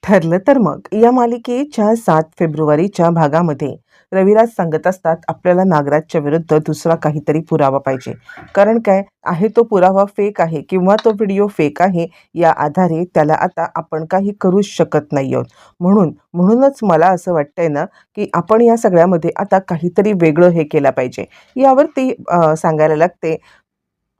ठरलं तर मग या मालिकेच्या 7 फेब्रुवारीच्या भागामध्ये रविराज सांगत असतात आपल्याला नागराजच्या विरुद्ध दुसरा काहीतरी पुरावा पाहिजे. कारण काय आहे, तो पुरावा फेक आहे किंवा तो व्हिडिओ फेक आहे, या आधारे त्याला आता आपण काही करूच शकत नाही आहोत. म्हणूनच मला असं वाटतंय ना, की आपण या सगळ्यामध्ये आता काहीतरी वेगळं हे केलं पाहिजे. यावरती सांगायला लागते.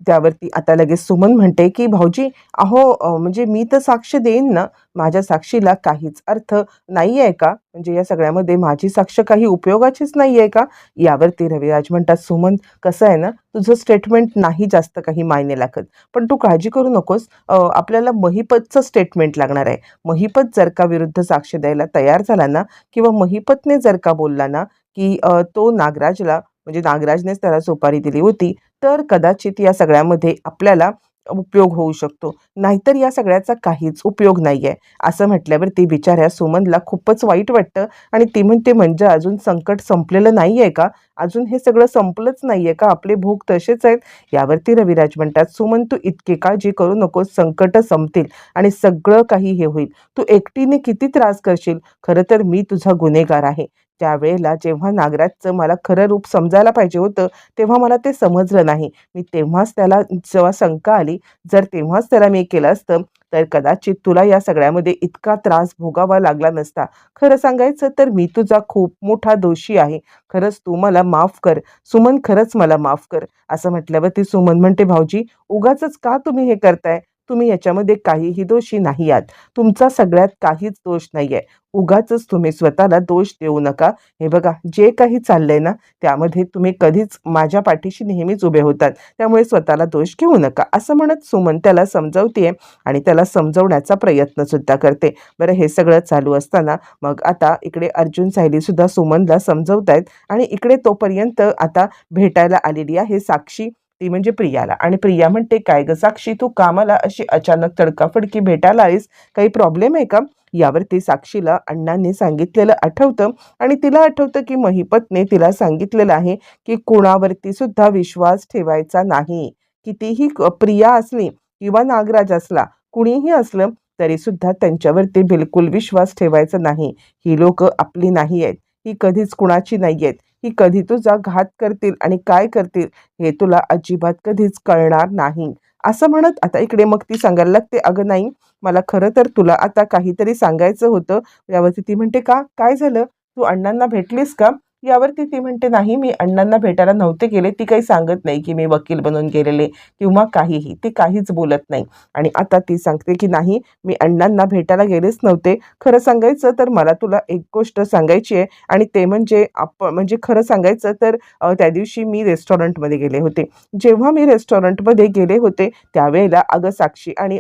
त्यावरती आता लगेच सुमन म्हणते, की "भाऊजी, अहो, म्हणजे मी तर साक्ष देईन ना, माझ्या साक्षीला काहीच अर्थ नाही आहे का? म्हणजे या सगळ्यामध्ये माझी साक्ष काही उपयोगाचीच नाही आहे का?" यावरती रविराज म्हणतात, "सुमन, कसं आहे ना, तुझं स्टेटमेंट नाही जास्त काही मायने लागत. पण तू काळजी करू नकोस. आपल्याला महिपतचं स्टेटमेंट लागणार आहे. महिपत जर का विरुद्ध साक्ष द्यायला तयार झाला ना, किंवा महिपतने जर का बोलला ना, की तो नागराजला, म्हणजे नागराजनेच त्याला सुपारी दिली होती, तर कदाचित या सगळ्यामध्ये आपल्याला उपयोग होऊ शकतो. नाहीतर या सगळ्याचा काहीच उपयोग नाहीये." असं म्हटल्यावरती बिचाऱ्या सुमनला खूपच वाईट वाटतं आणि ती म्हणते, "म्हणजे अजून संकट संपलेलं नाहीये का? अजून हे सगळं संपलंच नाहीये का? आपले भोग तसेच आहेत?" यावरती रविराज म्हणतात, "सुमन, तू इतकी काळजी करू नकोस. संकट संपतील आणि सगळं काही हे होईल. तू एकटीने किती त्रास करशील? खरं तर मी तुझा गुन्हेगार आहे. त्यावेळेला जेव्हा नागराजचं मला खरं रूप समजायला पाहिजे होतं, तेव्हा मला ते समजलं नाही. मी तेव्हाच त्याला, जेव्हा शंका आली, जर तेव्हाच त्याला मी केलं असतं, तर कदाचित तुला या सगळ्यामध्ये इतका त्रास भोगावा लागला नसता. खरं सांगायचं तर मी तुझा खूप मोठा दोषी आहे. खरंच तू मला माफ कर. सुमन, खरंच मला माफ कर." असं म्हटल्यावरती सुमन म्हणते, "भाऊजी, उगाचच का तुम्ही हे करताय? तुम्ही याच्यामध्ये काहीही दोषी नाही आहात. तुमचा सगळ्यात काहीच दोष नाहीये. उगाचच तुम्ही स्वतःला दोष देऊ नका. हे बघा, जे काही चाललंय ना, त्यामध्ये तुम्ही कधीच माझ्या पाठीशी नेहमीच उभे होतात. त्यामुळे स्वतःला दोष घेऊ नका." असं म्हणत सुमन त्याला समजावतीये आणि त्याला समजवण्याचा प्रयत्न सुद्धा करते. बरं, हे सगळं चालू असताना मग आता इकडे अर्जुन, सायली सुद्धा सुमनला समजवतायत आणि इकडे तोपर्यंत आता भेटायला आलेली आहे साक्षी, ती म्हणजे प्रियाला. आणि प्रिया म्हणते, "काय गं साक्षी, तू का मला अशी अचानक तडकाफडकी भेटायला आलीस? काही प्रॉब्लेम आहे का?" यावरती साक्षीला अण्णांनी सांगितलेलं आठवतं आणि तिला आठवतं, की महिपतने तिला सांगितलेलं आहे, की कुणावरती सुद्धा विश्वास ठेवायचा नाही. कितीही प्रिया असली किंवा नागराज असला, कुणीही असलं तरी सुद्धा त्यांच्यावरती बिलकुल विश्वास ठेवायचा नाही. ही लोकं आपली नाही आहेत. ही कधीच कुणाची नाही आहेत. ही कधी तुझा घात करतील आणि काय करतील हे तुला अजिबात कधीच कळणार नाही. असं म्हणत आता इकडे मग ती सांगायला लागते, "अगं नाही, मला खरं तर तुला आता काहीतरी सांगायचं होतं." यावरती ती म्हणते, "का? काय झालं? तू अण्णांना भेटलीस का?" यावरती ती म्हणते, "नाही, मी अण्णांना भेटायला नव्हते गेले." ती काही सांगत नाही, की मी वकील बनून गेलेले किंवा काहीही. ती काहीच बोलत नाही. आणि आता ती सांगते, की "नाही, मी अण्णांना भेटायला गेलेच नव्हते. खरं सांगायचं तर मला तुला एक गोष्ट सांगायची आहे आणि ते म्हणजे म्हणजे खरं सांगायचं तर त्या दिवशी मी रेस्टॉरंटमध्ये गेले होते. जेव्हा मी रेस्टॉरंटमध्ये गेले होते, त्यावेळेला अगं साक्षी आणि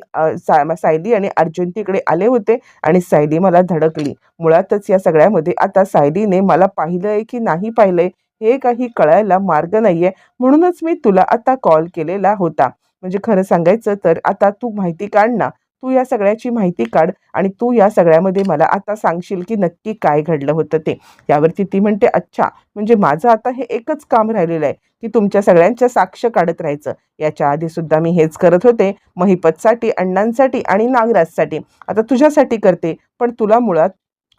सायली आणि अर्जुन तिकडे आले होते आणि सायली मला धडकली. मुळातच या सगळ्यामध्ये आता सायलीने मला पाहिलंय की नाही पाहिलंय हे काही कळायला मार्ग नाहीये. म्हणूनच मी तुला आता कॉल केलेला होता. म्हणजे खरं सांगायचं तर आता तू माहिती काढ ना. तू या सगळ्याची माहिती काढ आणि तू या सगळ्यामध्ये मला आता सांगशील की नक्की काय घडलं होतं ते." यावरती ती म्हणते, "अच्छा, म्हणजे माझं आता हे एकच काम राहिलेलं आहे, की तुमच्या सगळ्यांच्या साक्ष काढत राहायचं. याच्या आधी सुद्धा मी हेच करत होते. महिपतसाठी, अण्णांसाठी आणि नागराजसाठी. आता तुझ्यासाठी करते. पण तुला मुळात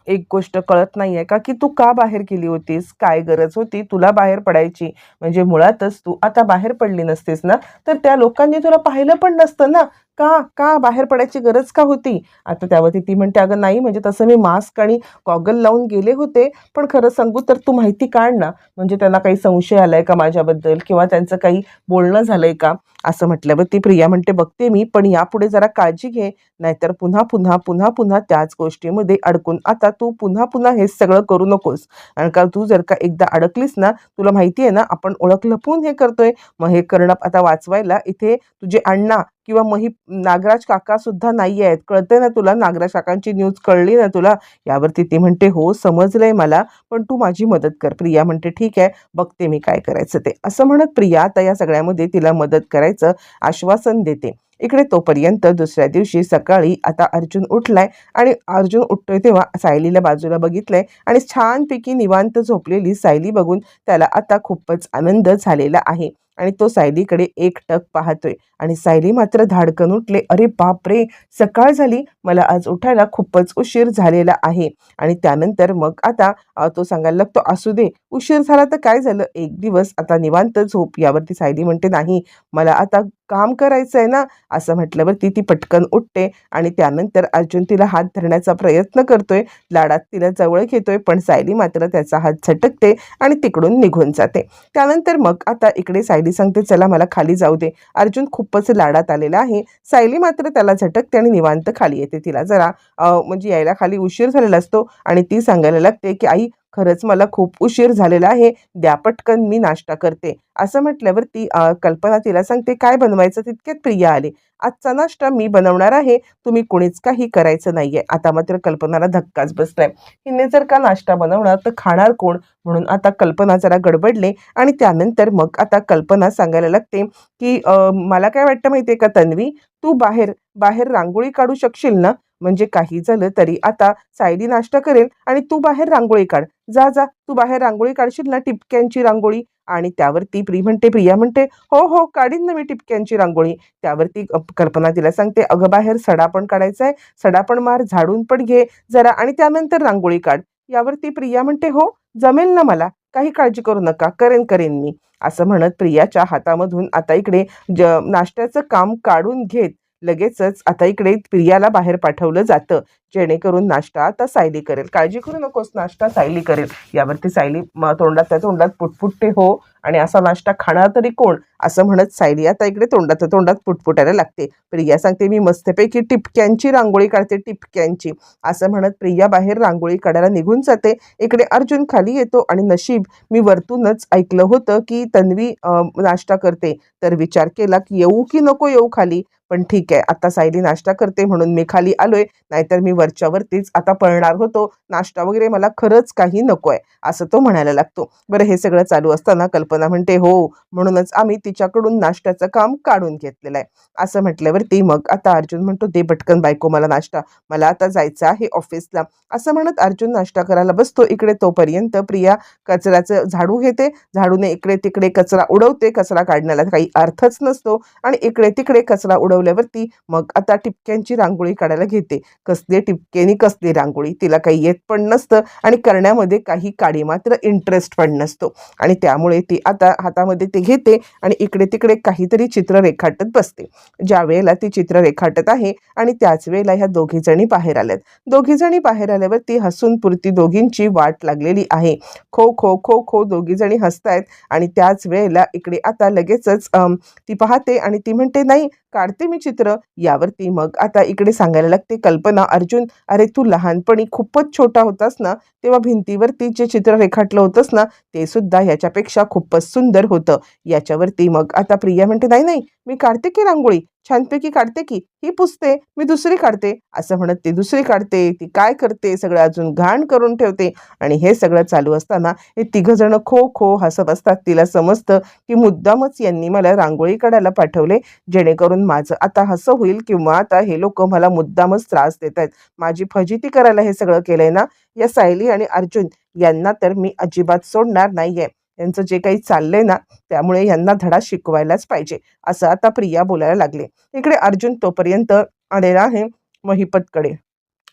एक गोष्ट कळत नाहीये का, की तू का बाहेर गेली होतीस? काय गरज होती तुला बाहेर पडायची? म्हणजे मुळातच तू आता बाहेर पडली नसतीस ना, तर त्या लोकांनी तुला पाहिलं पण नसतं ना. का? का बाहेर पडायची गरज का होती?" आता त्यावरती ती म्हणते, "अगं नाही, म्हणजे तसं मी मास्क आणि गॉगल लावून गेले होते. पण खरं सांगू तर तू माहिती काढ ना. म्हणजे त्यांना काही संशय आलाय का माझ्याबद्दल किंवा त्यांचं काही बोलणं झालंय का?" असं म्हटल्यावरती प्रिया म्हणते, "बघते मी, पण यापुढे जरा काळजी घे. नाहीतर पुन्हा त्याच गोष्टीमध्ये अडकून आता तू पुन्हा हेच सगळं करू नकोस. कारण का तू जर का एकदा अडकलीस ना, तुला माहिती आहे ना, आपण ओळख लपवून हे करतोय. मग हे करणं आता वाचवायला इथे तुझे अण्णा किंवा नागराज काका सुद्धा नाही आहेत. कळतंय ना तुला? नागराज काकांची न्यूज कळली ना तुला?" यावरती ती म्हणते, "हो, समजलंय मला, पण तू माझी मदत कर." प्रिया म्हणते, "ठीक आहे, बघते मी काय करायचं ते." असं म्हणत प्रिया आता या सगळ्यामध्ये तिला मदत करायचं आश्वासन देते. इकडे तोपर्यंत दुसऱ्या दिवशी सकाळी आता अर्जुन उठलाय आणि अर्जुन उठतोय तेव्हा सायलीला बाजूला बघितलंय आणि छानपैकी निवांत झोपलेली सायली बघून त्याला आता खूपच आनंद झालेला आहे. आणि तो सायलीकडे एकटक पाहतोय आणि सायली मात्र धाडकन उठले. अरे बापरे, सकाळ झाली, मला आज उठायला खूपच उशीर झालेला आहे. आणि त्यानंतर मग आता तो सांगायला लागतो, असू दे, उशीर झाला तर काय झालं, एक दिवस आता निवांत झोप. यावरती सायली म्हणते, नाही, मला आता काम करायचं आहे ना. असं म्हटल्यावरती ती पटकन उठते आणि त्यानंतर अर्जुन तिला हात धरण्याचा प्रयत्न करतोय, लाडात तिला जवळ घेतोय, पण सायली मात्र त्याचा हात झटकते आणि तिकडून निघून जाते. त्यानंतर मग आता इकडे सायली सांगते, चला मला खाली जाऊ दे. अर्जुन खूपच लाडात आलेला आहे. सायली मात्र त्याला झटकते आणि निवांत खाली येते. तिला जरा म्हणजे यायला खाली उशीर झालेला असतो आणि ती सांगायला लागते की आई, खरंच मला खूप उशीर झालेला आहे, द्या पटकन, मी नाश्ता करते. असं म्हटल्यावर ती कल्पना तिला सांगते, काय बनवायचं. तितक्यात प्रिया आली. आजचा नाश्ता मी बनवणार आहे, तुम्ही कोणीच काही करायचं नाहीये. आता मात्र कल्पनाला धक्काच बसलाय. हिने जर का नाश्ता बनवणार तर खाणार कोण, म्हणून आता कल्पना जरा गडबडले आणि त्यानंतर मग आता कल्पना सांगायला लागते की मला काय वाटतं माहितीये का तन्वी, तू बाहेर बाहेर रांगोळी काढू शकशील ना. म्हणजे काही झालं तरी आता सायली नाश्ता करेल आणि तू बाहेर रांगोळी काढ. जा जा, तू बाहेर रांगोळी काढशील ना, टिपक्यांची रांगोळी. आणि त्यावरती प्रिया म्हणते, हो हो, काढीन ना मी टिपक्यांची रांगोळी. त्यावरती कल्पना तिला सांगते, अगं बाहेर सडा पण काढायचा आहे, सडा पण मार, झाडून पण घे जरा आणि त्यानंतर रांगोळी काढ. यावरती प्रिया म्हणते, हो, जमेल ना मला, काही काळजी करू नका, करेन करेन मी. असं म्हणत प्रियाच्या हातामधून आता इकडे नाश्त्याचं काम काढून घेत लगेचच आता इकडे प्रियाला बाहेर पाठवलं जातं, जेणेकरून नाश्ता आता सायली करेल. काळजी करू नकोस, नाश्ता सायली करेल. यावरती सायली त्या तोंडात पुटपुटते, हो, आणि असा नाश्ता खाणार तरी कोण. असं म्हणत सायली आता इकडे तोंडात पुटपुटायला लागते. प्रिया सांगते, मी मस्तपैकी टिपक्यांची रांगोळी काढते, टिपक्यांची. असं म्हणत प्रिया बाहेर रांगोळी काढायला निघून जाते. इकडे अर्जुन खाली येतो आणि नशीब, मी वरतूनच ऐकलं होतं की तन्वी नाश्ता करते, तर विचार केला की येऊ की नको येऊ खाली. पण ठीक आहे, आता सायली नाश्ता करते म्हणून मी खाली आलोय, नाहीतर मी वरच्यावरतीच आता पळणार होतो. नाश्ता वगैरे मला खरंच काही नकोय, असं तो म्हणायला लागतो. बरं, हे सगळं चालू असताना कल्पना म्हणते, हो, म्हणूनच आम्ही तिच्याकडून नाश्त्याचं काम काढून घेतलेलं आहे. असं म्हटल्यावरती मग आता अर्जुन म्हणतो, दे पटकन बायको मला नाश्ता, मला आता जायचं आहे ऑफिसला. असं म्हणत अर्जुन नाश्ता करायला बसतो. इकडे तोपर्यंत प्रिया कचऱ्याचं झाडू घेते, झाडूने इकडे तिकडे कचरा उडवते. कचरा काढण्याला काही अर्थच नसतो आणि इकडे तिकडे कचरा उडवल्यावरती मग आता टिपक्यांची रांगोळी काढायला घेते. कसली टिपकेनी कसली रांगोळी, तिला काही येत पण नसतं आणि करण्यामध्ये काही काडी मात्र इंटरेस्ट पण नसतो. आणि त्यामुळे ती आता हातामध्ये ते घेते आणि इकडे तिकडे काहीतरी चित्र रेखाटत बसते. ज्या वेळेला ती चित्र रेखाटत आहे आणि त्याच वेळेला ह्या दोघी जणी बाहेर आल्यात. दोघी जणी बाहेर आल्यावर ती हसून पुरती दोघींची वाट लागलेली आहे. खो खो खो खो दोघी जणी हसतायत आणि त्याच वेळेला इकडे आता लगेचच ती पाहते आणि ती म्हणते, नाही, काढते मी चित्र. यावरती मग आता इकडे सांगायला लागते कल्पना, अर्जुन, अरे तू लहानपणी खूपच छोटा होतास ना, तेव्हा भिंतीवरती जे चित्र रेखाटलं होतंस ना, ते सुद्धा याच्यापेक्षा खूपच सुंदर होतं. याच्यावरती मग आता प्रिया म्हणते, नाही नाही, मी काढते की रांगोळी, छानपैकी काढते की, ही पुसते, मी दुसरी काढते. असं म्हणत ती दुसरी काढते, ती काय करते, सगळं अजून घाण करून ठेवते. आणि हे सगळं चालू असताना हे तिघजण खो खो हसत असतात. तिला समजतं की मुद्दामच यांनी मला रांगोळी काढायला पाठवले, जेणेकरून माझं आता हसं होईल किंवा आता हे लोक मला मुद्दामच त्रास देत आहेत, माझी फजिती करायला हे सगळं केलंय ना. या सायली आणि अर्जुन यांना तर मी अजिबात सोडणार नाहीये. यांचं जे काही चाललंय ना, त्यामुळे यांना धडा शिकवायलाच पाहिजे, असं आता प्रिया बोलायला लागले. इकडे अर्जुन तोपर्यंत आलेला आहे महिपतकडे.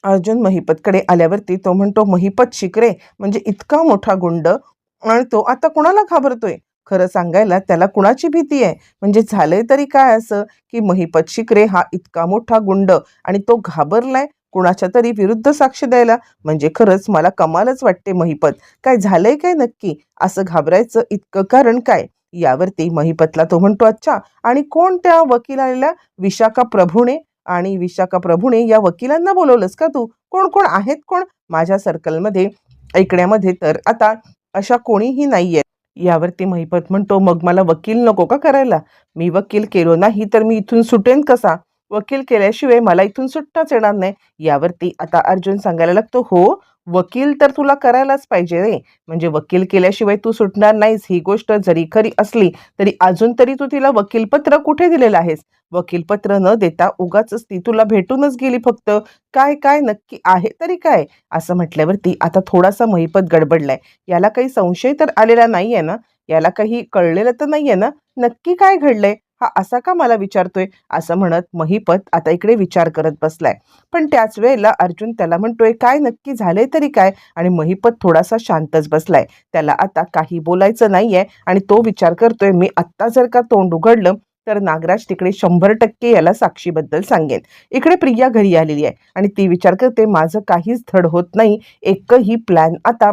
अर्जुन महिपतकडे आल्यावरती तो म्हणतो, महिपत शिकरे म्हणजे इतका मोठा गुंड आणि तो आता कुणाला घाबरतोय. खरं सांगायला त्याला कुणाची भीती आहे. म्हणजे झालंय तरी काय असं की महिपत शिकरे हा इतका मोठा गुंड आणि तो घाबरलाय कुणाच्या तरी विरुद्ध साक्ष द्यायला. म्हणजे खरंच मला कमालच वाटते महिपत, काय झालंय काय नक्की, असं घाबरायचं इतकं कारण काय. यावरती महिपतला तो म्हणतो, अच्छा, आणि कोण त्या वकील आलेल्या, विशाखा प्रभूने. आणि विशाखा प्रभूने या वकिलांना बोलवलंस का तू, कोण कोण आहेत कोण माझ्या सर्कलमध्ये ऐकण्यामध्ये, तर आता अशा कोणीही नाहीये. यावरती महिपत म्हणतो, मग मला वकील नको का करायला, मी वकील केलो नाही तर मी इथून सुटेन कसा, वकील केल्याशिवाय मला इथून सुटताच येणार नाही. यावरती आता अर्जुन सांगायला लागतो, हो, वकील तर तुला करायलाच पाहिजे रे, म्हणजे वकील केल्याशिवाय तू सुटणार नाहीस ही गोष्ट जरी खरी असली तरी अजून तरी तू तिला वकीलपत्र कुठे दिलेलं आहेस. वकीलपत्र न देता उगाच ती तुला भेटूनच गेली फक्त, काय काय नक्की आहे तरी काय. असं म्हटल्यावरती आता थोडासा महिपत गडबडलाय. याला काही संशय तर आलेला नाहीये ना. याला काही कळलेलं तर नाहीये ना? नक्की काय घडलंय? हा असा का मला विचारतोय? असं म्हणत महिपत आता इकडे विचार करत बसलाय. पण त्याच वेळेला अर्जुन त्याला म्हणतोय, काय नक्की झालंय तरी काय? आणि महिपत थोडासा शांतच बसलाय. त्याला आता काही बोलायचं नाहीये आणि तो विचार करतोय, मी आत्ता जर का तोंड उघडलं तर नागराज तिकडे 100% याला साक्षीबद्दल सांगेन. इकडे प्रिया घरी आलेली आहे आणि ती विचार करते, माझं काहीच धड होत नाही. एकही प्लॅन आता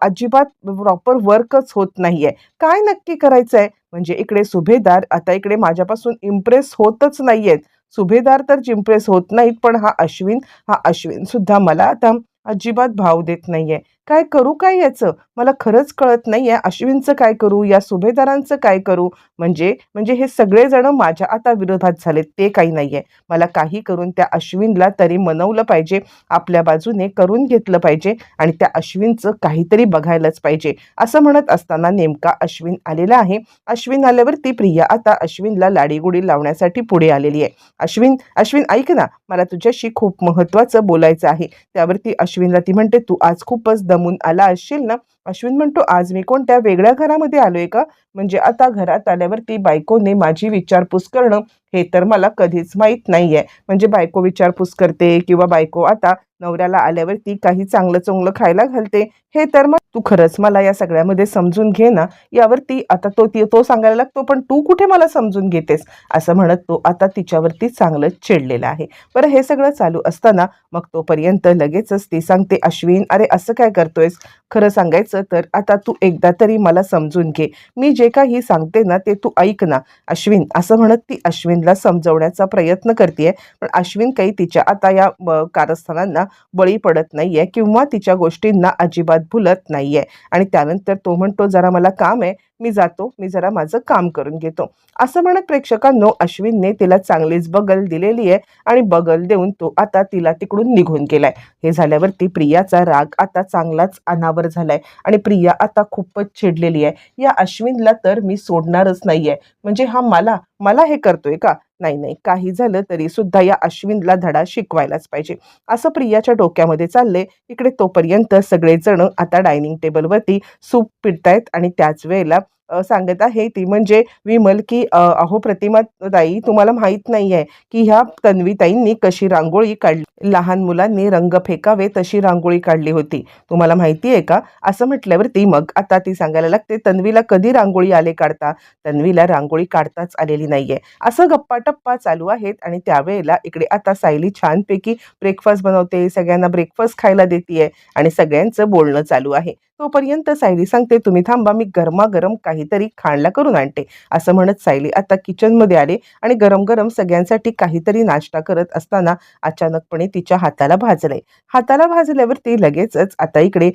अजिबात प्रॉपर वर्कच होत नाहीये. काय नक्की करायचंय? म्हणजे इकडे सुभेदार आता इकडे माझ्यापासून इम्प्रेस होतच नाहीयेत. सुभेदार तर इम्प्रेस होत नाहीत, पण हा अश्विन सुद्धा मला आता अजिबात भाव देत नाहीये. काय करू काय याचं? मला खरंच कळत नाहीये. अश्विनचं काय करू? या सुभेदारांचं काय करू? म्हणजे म्हणजे हे सगळेजण माझ्या आता विरोधात झालेत, ते काही नाहीये. मला काही करून त्या अश्विनला तरी मनवलं पाहिजे, आपल्या बाजूने करून घेतलं पाहिजे आणि त्या अश्विनचं काहीतरी बघायलाच पाहिजे. असं म्हणत असताना नेमका अश्विन आलेला आहे. अश्विन आल्यावरती प्रिया आता अश्विनला लाडीगोडी लावण्यासाठी पुढे आलेली आहे. अश्विन, अश्विन ऐक ना, मला तुझ्याशी खूप महत्त्वाचं बोलायचं आहे. त्यावरती अश्विनला ती म्हणते, तू आज खूपच दमून आला असशील ना? अश्विन म्हणतो, आज मी कोणत्या वेगळ्या घरामध्ये आलोय का? म्हणजे आता घरात आल्यावरती बायकोने माझी विचारपूस करणं हे तर मला कधीच माहीत नाहीये. म्हणजे बायको विचारपूस करते किंवा बायको आता नवऱ्याला आल्यावरती काही चांगलं चोंगलं खायला घालते, हे तर मग तू खरंच मला या सगळ्यामध्ये समजून घे ना. यावरती आता तो सांगायला लागतो, पण तू कुठे मला समजून घेतेस? असं म्हणत तो आता तिच्यावरती चांगलं चिडलेला आहे. बरं, हे सगळं चालू असताना मग तोपर्यंत लगेचच ती सांगते, अश्विन अरे असं काय करतोयस? खरं सांगायचं तर आता तू एकदा तरी मला समजून घे. मी जे काही सांगते ना ते तू ऐक ना. अश्विन, असं म्हणत ती अश्विनला समजवण्याचा प्रयत्न करते. पण अश्विन काही तिच्या आता या कारस्थानांना बळी पडत नाहीये किंवा तिच्या गोष्टींना अजिबात भुलत नाहीये. आणि त्यानंतर तो म्हणतो, जरा मला काम आहे, मी जातो, मी जरा माझं काम करून घेतो. असं म्हणत प्रेक्षकांनो अश्विनने तिला चांगलीच बगल दिलेली आहे आणि बगल देऊन तो आता तिला तिकडून निघून गेलाय. हे झाल्यावरती प्रियाचा राग आता चांगलाच अनावर झालाय आणि प्रिया आता खूपच चिडलेली आहे. या अश्विनला तर मी सोडणारच नाहीये. म्हणजे हा मला मला हे करतोय का? नाही नाही, काही झालं तरी सुद्धा या अश्विनला धडा शिकवायलाच पाहिजे, असं प्रियाच्या डोक्यामध्ये चाललंय. इकडे तोपर्यंत सगळेजण आता डायनिंग टेबलवरती सूप पिळतायत आणि त्याच वेळेला सांगत आहे ती म्हणजे विमल, की अहो प्रतिमा ताई, तुम्हाला माहित नाहीये की ह्या तन्वीताईंनी कशी रांगोळी काढली, लहान मुलांनी रंग फेकावे तशी रांगोळी काढली होती, तुम्हाला माहिती आहे का? असं म्हटल्यावरती मग आता ती सांगायला लागते, तन्वीला कधी रांगोळी आले काढता? तन्वीला रांगोळी काढताच आलेली नाहीये. असं गप्पा टप्पा चालू आहेत आणि त्यावेळेला इकडे आता सायली छानपैकी ब्रेकफास्ट बनवते, सगळ्यांना ब्रेकफास्ट खायला देते आणि सगळ्यांचं बोलणं चालू आहे. तोपर्यंत सायली सांगते, तुम्ही थांबा, मी गरमागरम काहीतरी खायला करून आणते. असं म्हणत सायली आता किचनमध्ये आले आणि गरम गरम सगळ्यांसाठी काहीतरी नाश्ता करत असताना अचानकपणे तिच्या हाताला भाजलंय. हाताला भाजल्यावरती लगेचच आता इकडे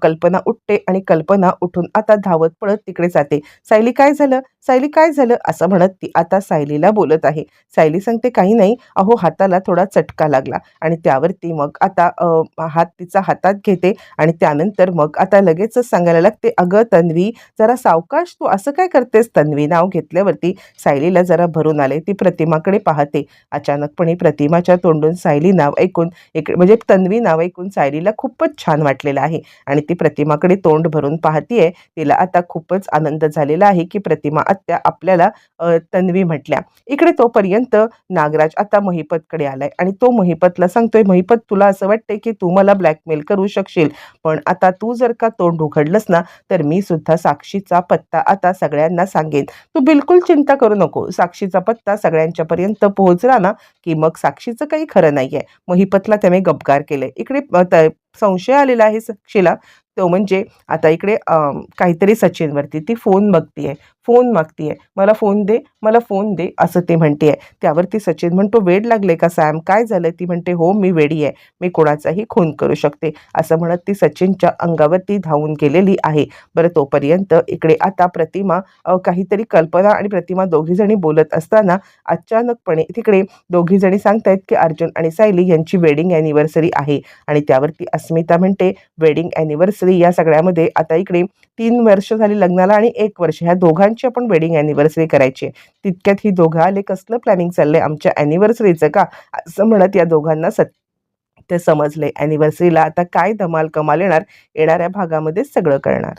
कल्पना उठते आणि कल्पना उठून आता धावत पळत तिकडे जाते. सायली काय झालं? सायली काय झालं? असं म्हणत ती आता सायलीला बोलत आहे. सायली सांगते, काही नाही, अहो हाताला थोडा चटका लागला. आणि त्यावरती मग आता हात तिचा हातात घेते आणि त्यानंतर मग आता लगेचच सांगायला लागते, अगं तन्वी, जरा सावकाश, तू असं काय करतेस? तन्वी नाव घेतल्यावरती सायलीला जरा भरून आले. ती प्रतिमाकडे पाहते. अचानकपणे प्रतिमाच्या तोंडून सायली नाव ऐकून म्हणजे तन्वी नाव ऐकून सायलीला खूपच छान वाटलेलं आहे आणि ती प्रतिमाकडे तोंड भरून पाहतीये. तिला आता खूपच आनंद झालेला आहे की प्रतिमा आत्या आपल्याला तन्वी म्हटल्या. इकडे तोपर्यंत नागराज आता महिपतकडे आलाय आणि तो महिपतला सांगतोय, महिपत, तुला असं वाटतंय की तू मला ब्लॅकमेल करू शकशील, पण आता तू जर का तोंड उघडलंस ना तर मी सुद्धा साक्षीचा पत्ता आता सगळ्यांना सांगेन. तू बिलकुल चिंता करू नको. साक्षीचा पत्ता सगळ्यांच्या पर्यंत पोहोचला ना की मग साक्षीचं काही खरं नाहीये. महिपतला त्याने गपगार केलंय. इकडे संशय आलेला आहे साक्षीला. तो म्हणजे आता इकडे काहीतरी सचिनवरती ती फोन मागतीये, मला फोन दे, मला फोन दे, असं ते म्हणतेय. त्यावरती सचिन म्हणतो, वेड लागले का सॅम? काय झालं? ती म्हणते, हो मी वेडी आहे, मी कोणाचाही खून करू शकते, असं म्हणत ती सचिनच्या अंगावरती धावून गेलेली आहे. बरं, तोपर्यंत इकडे आता प्रतिमा काहीतरी कल्पना आणि प्रतिमा दोघी जणी बोलत असताना अचानकपणे तिकडे दोघी जणी सांगतायत की अर्जुन आणि सायली यांची वेडिंग अॅनिव्हर्सरी आहे आणि त्यावरती अस्मिता म्हणते, वेडिंग अॅनिव्हर्सरी या सगळ्यामध्ये आता इकडे 3 वर्ष झाली लग्नाला आणि 1 वर्ष, ह्या दोघांची आपण वेडिंग अॅनिव्हर्सरी करायची. तितक्यात ही दोघं आले, कसलं प्लॅनिंग चाललंय आमच्या अॅनिव्हर्सरीचं का? असं म्हणत या दोघांना ते समजले. अॅनिव्हर्सरीला आता काय धमाल कमाल येणार, येणाऱ्या भागामध्ये सगळं कळणार.